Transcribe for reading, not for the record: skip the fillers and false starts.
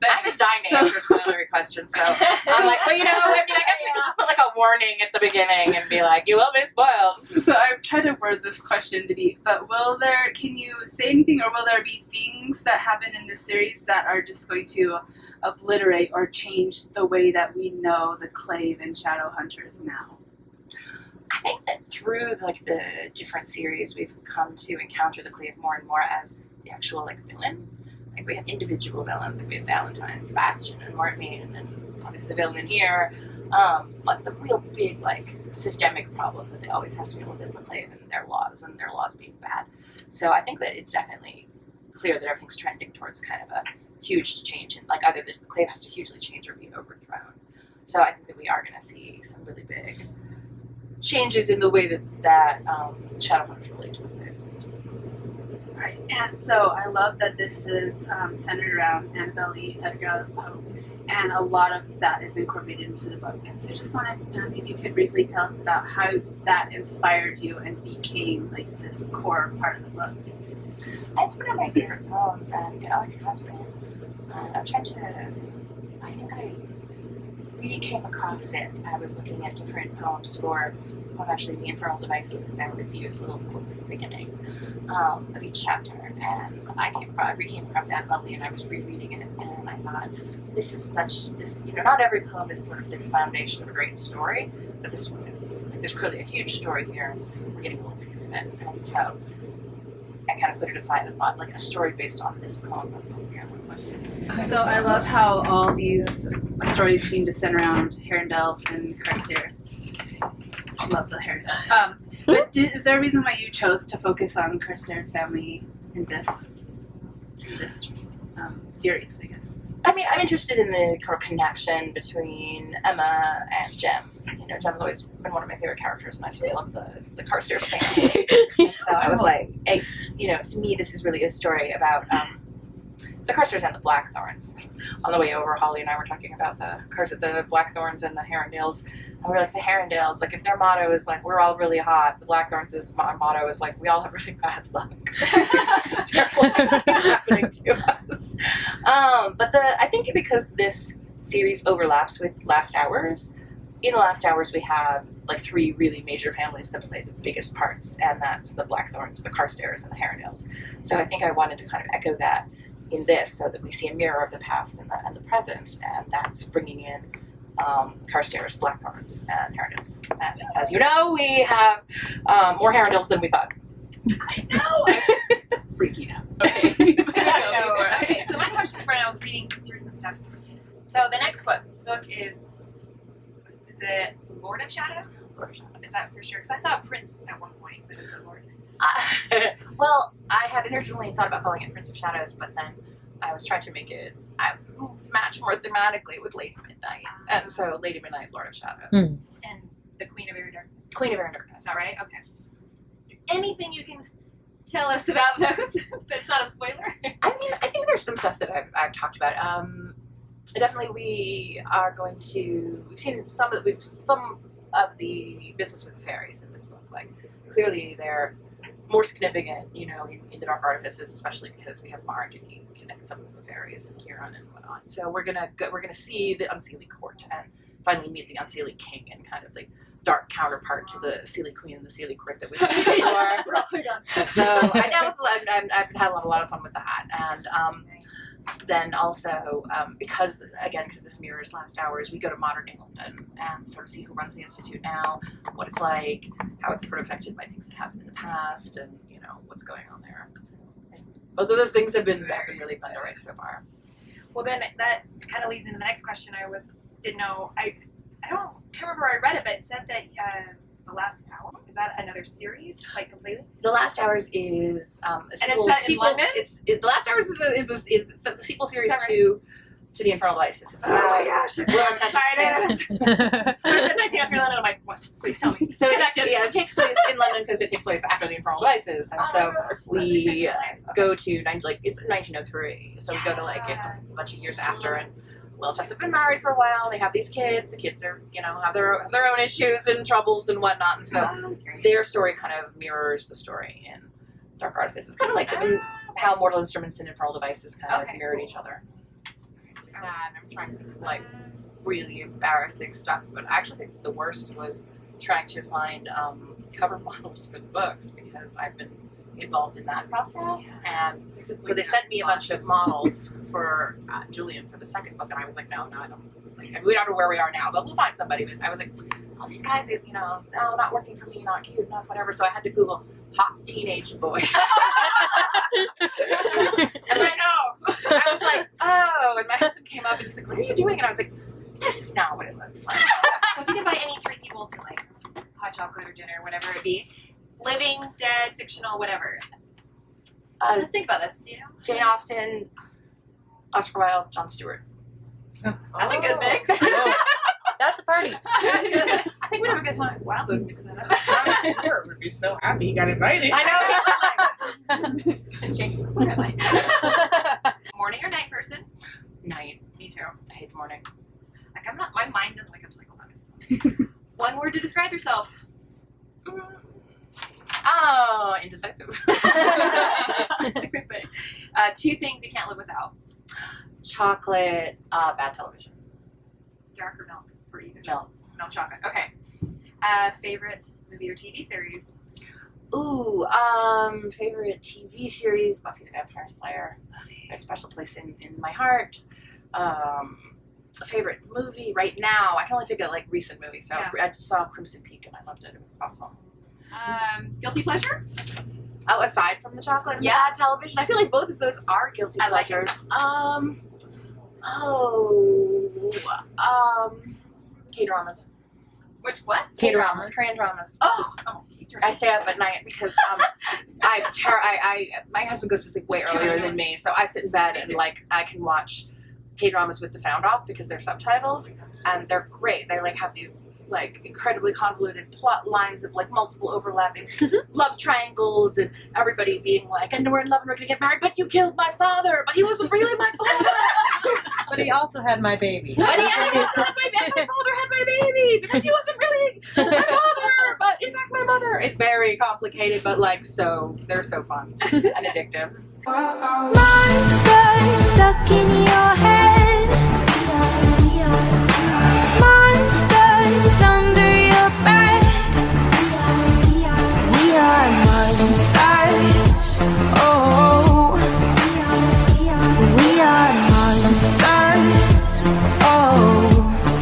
I'm just dying to answer spoilery questions, so I'm like, well, I guess we could just put like a warning at the beginning and be like, you will be spoiled. So I've tried to word this question to be, but can you say anything, or will there be things that happen in this series that are just going to obliterate or change the way that we know the Clave and Shadowhunters now? I think that through like the different series, we've come to encounter the Clave more and more as the actual like villain. Like we have individual villains, like we have Valentine, Sebastian, and Mortmain, and obviously the villain here. But the real big like systemic problem that they always have to deal with is the Clave and their laws being bad. So I think that it's definitely clear that everything's trending towards kind of a huge change in like either the Clave has to hugely change or be overthrown. So I think that we are going to see some really big changes in the way that Shadowhunters relate to the Clave. Right, and so I love that this is centered around Annabelle Lee, Edgar Allan Poe, and a lot of that is incorporated into the book. And so I just wanted, if you could briefly tell us about how that inspired you and became like this core part of the book. It's one of my favorite poems, and it always has been. I'm trying to, I think I came across it. I was looking at different poems for actually the Infernal Devices, because I always use little quotes at the beginning of each chapter, and I came across Annabelle Lee, and I was rereading it, and I thought, this is not every poem is sort of the foundation of a great story, but this one is. Like, there's clearly a huge story here, we're getting a little piece of it, and so I kind of put it aside and thought, like, a story based on this poem, that's something I want to question. So I love how all these stories seem to center around Herondales and Carstairs. I love the Herondales. But is there a reason why you chose to focus on Carstairs' family in this series, I guess? I mean, I'm interested in the kind of connection between Emma and Jem. Jem's always been one of my favorite characters, and I really love the Carstairs family. And so I was like, to me, this is really a story about the Carstairs and the Blackthorns. On the way over, Holly and I were talking about the Blackthorns and the Herondales. And we were like, the Herondales, like, if their motto is like, we're all really hot, the Blackthorns' motto is like, we all have really bad luck. Terrible things are happening to us. But I think because this series overlaps with Last Hours, in the Last Hours we have like three really major families that play the biggest parts, and that's the Blackthorns, the Carstairs, and the Herondales. So I think I wanted to kind of echo that in this, so that we see a mirror of the past and the present, and that's bringing in Carstairs, Blackthorns, and Herondales. And as you know, we have more Herondales than we thought. I know! It's freaking out. Okay. Okay, so my question for now, I was reading through some stuff. So the next book is it Lord of Shadows? Lord of Shadows. Is that for sure? Because I saw Prince at one point, but it's Lord. Well, I had originally thought about calling it Prince of Shadows, but then I was trying to make it match more thematically with Lady Midnight, and so Lady Midnight, Lord of Shadows. And the Queen of Air and Darkness. Queen of Air and Darkness. Is that right? Okay. Anything you can tell us about those that's not a spoiler? I mean, I think there's some stuff that I've talked about. Definitely, we've seen some of the business with the fairies in this book. Like, clearly they're more significant, in the Dark Artifices, especially because we have Mark and he connects some of the fairies and Kieran and whatnot. So we're gonna see the Unseelie court and finally meet the Unseelie king and kind of the dark counterpart to the Seelie queen and the Seelie court that we've had before. So I've had a lot of fun with that, and then also because this mirrors Last Hours, we go to modern England and sort of see who runs the institute now, what it's like, how it's sort of affected by things that happened in the past, and what's going on there. So, both of those things have been really fun to write so far. Well, then that kind of leads into the next question. I didn't know. I can't remember where I read it, but it said that The Last Hour, is that another series, like completely? The Last Hours is a sequel. And it's set in London? The Last Hours is the sequel series to the Infernal Devices. Oh my gosh, I'm so excited. When I said 1903 London, I'm like, what? Please tell me. So it takes place in London because it takes place after the Infernal Devices, and so we go to it's 1903. So we go to a bunch of years after, and Will and Tess have been married for a while. They have these kids. The kids are have their own issues and troubles and whatnot, and so their story kind of mirrors the story in Dark Artifice. It's kind of like how Mortal Instruments and Infernal Devices kind of mirrored each other. And I'm trying to think of like really embarrassing stuff, but I actually think the worst was trying to find cover models for the books because I've been involved in that process. And so they sent me a bunch of models for Julian for the second book, and I was like, no, I don't. Like, we don't know where we are now, but we'll find somebody. But I was like, all these guys, they, no, not working for me, not cute enough, whatever. So I had to Google hot teenage boys. And then I was like, oh, and my husband came up and he's like, what are you doing? And I was like, this is not what it looks like. So if you could invite any three people to like hot chocolate or dinner, whatever it be, living, dead, fictional, whatever. Let's think about this. Do you know? Jane Austen, Oscar Wilde, Jon Stewart. That's a good mix. Oh, that's a party. I think we'd have a good time. Wilde would mix that up. Jon Stewart would be so happy he got invited. I know. And Jane's like, what am I? Morning or night person? Night. Me too. I hate the morning. Like I'm not. My mind doesn't wake up till like 11. So. One word to describe yourself. Oh, indecisive. Two things you can't live without. Chocolate, bad television. Dark or milk for you? Milk. Milk chocolate. Okay. Favorite movie or TV series? Ooh, favorite TV series, Buffy the Vampire Slayer. A special place in my heart. Favorite movie right now, I can only pick a like recent movie, so Yeah. I just saw Crimson Peak and I loved it. It was awesome. Guilty pleasure? Oh, aside from the chocolate and Yeah. bad television, I feel like both of those are guilty I like pleasures. K-dramas. Which what? K-dramas. Korean dramas. Oh. I stay up at night because my husband goes to sleep way earlier than me, so I sit in bed and like I can watch K-dramas with the sound off because they're subtitled, and they're great. They like have these like incredibly convoluted plot lines of like multiple overlapping love triangles and everybody being like, and we're in love and we're gonna get married, but you killed my father, but he wasn't really my father. But he also had my baby. But he also had my baby, and my father had my baby because he wasn't really my father, but in fact my mother. It's very complicated, but like they're so fun and addictive. Monsters stuck in your head. Monsters on